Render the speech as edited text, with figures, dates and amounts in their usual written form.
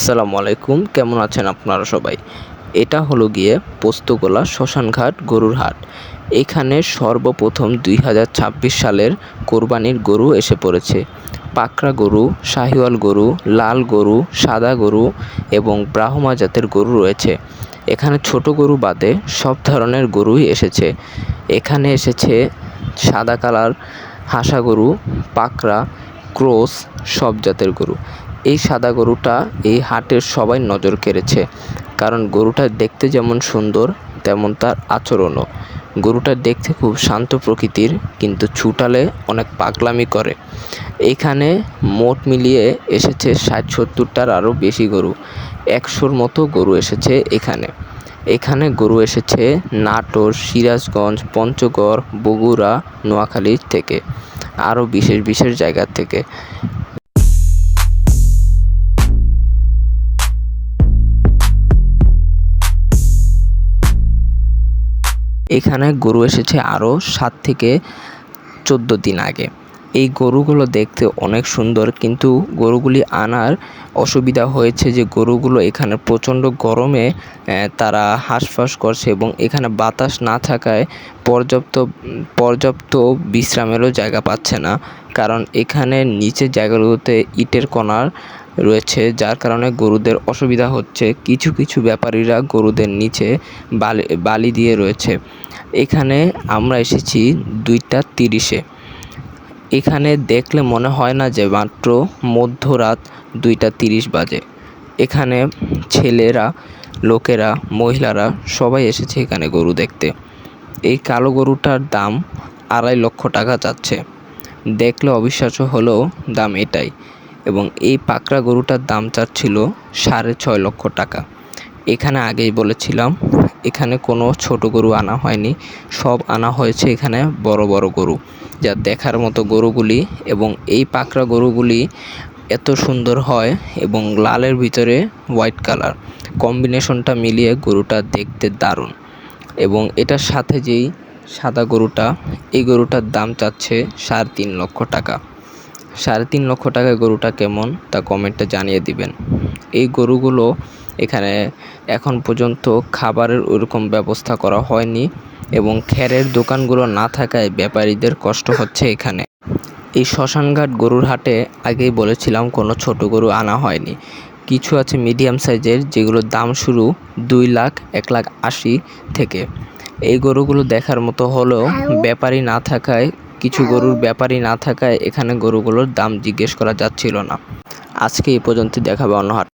আসসালামু আলাইকুম, কেমন আছেন আপনারা সবাই? এটা হলো গিয়ে পোস্তগোলা শ্মশানঘাট গরুর হাট। এখানে সর্বপ্রথম ২০২৬ সালের কোরবানির গরু এসে পড়েছে। পাকড়া গরু, শাহিওয়াল গরু, লাল গরু, সাদা গরু এবং ব্রাহ্মা জাতের গরু রয়েছে। এখানে ছোট গরু বাদে সব ধরনের গরুই এসেছে। এখানে এসেছে সাদা কালার হাসা গরু, পাকড়া, ক্রস সব জাতের গরু। এই সাদা গরুটা এই হাটের সবাই নজর কেড়েছে, কারণ গরুটা দেখতে যেমন সুন্দর তেমন তার আচরণও। গরুটা দেখতে খুব শান্ত প্রকৃতির, কিন্তু ছুটালে অনেক পাগলামি করে। এইখানে মোট মিলিয়ে এসেছে ৬০-৭০টার আরও বেশি গরু। ১০০-র মতো গরু এসেছে এখানে গরু এসেছে নাটোর, সিরাজগঞ্জ, পঞ্চগড়, বগুড়া, নোয়াখালী থেকে, আরও বিশেষ বিশেষ জায়গা থেকে। এখানে গরু এসেছে আরও ৭ থেকে ১৪ দিন আগে। এই গরুগুলো দেখতে অনেক সুন্দর, কিন্তু গরুগুলি আনার অসুবিধা হয়েছে যে গরুগুলো এখানে প্রচণ্ড গরমে তারা হাঁসফাঁস করছে এবং এখানে বাতাস না থাকায় পর্যাপ্ত বিশ্রামেরও জায়গা পাচ্ছে না, কারণ এখানে নিচের জায়গাগুলোতে ইটের কণা রয়েছে, যার কারণে গরুদের অসুবিধা হচ্ছে। কিছু কিছু ব্যাপারীরা গরুদের নিচে বালি দিয়ে রয়েছে। এখানে আমরা এসেছি ২টা ৩০-এ। এখানে দেখলে মনে হয় না যে মাত্র মধ্যরাত ২টা ৩০ বাজে। এখানে ছেলেরা, লোকেরা, মহিলারা সবাই এসেছে এখানে গরু দেখতে। এই কালো গরুটার দাম ২.৫ লক্ষ টাকা যাচ্ছে। দেখলে অবিশ্বাস্য হলেও দাম এটাই। এবং এই পাকড়া গরুটার দাম চাচ্ছিল ৬.৫ লক্ষ টাকা। এখানে আগেই বলেছিলাম, এখানে কোনো ছোট গরু আনা হয়নি, সব আনা হয়েছে এখানে বড় বড় গরু, যা দেখার মতো গরুগুলি। এবং এই পাকড়া গরুগুলি এত সুন্দর হয় এবং লালের ভিতরে হোয়াইট কালার কম্বিনেশনটা মিলিয়ে গরুটা দেখতে দারুণ। এবং এটার সাথে যেই সাদা গরুটা, এই গরুটার দাম চাচ্ছে ৩.৫ লক্ষ টাকা। ৩.৫ লক্ষ টাকায় গরুটা কেমন তা কমেন্টে জানিয়ে দিবেন। এই গরুগুলো এখানে এখন পর্যন্ত খাবারের ওরকম ব্যবস্থা করা হয়নি এবং খেরের দোকানগুলো না থাকায় ব্যাপারীদের কষ্ট হচ্ছে এখানে। এই শ্মশানঘাট গরুর হাটে আগেই বলেছিলাম কোনো ছোট গরু আনা হয়নি। কিছু আছে মিডিয়াম সাইজের, যেগুলোর দাম শুরু ২ লাখ, ১,৮০,০০০ থেকে। এই গরুগুলো দেখার মতো হলেও কিছু গরুর ব্যাপারী না থাকায় এখানে গরুগুলোর দাম জিজ্ঞেস করা যাচ্ছিল না। আজকে এই পর্যন্ত, দেখাবে অন্য হাট।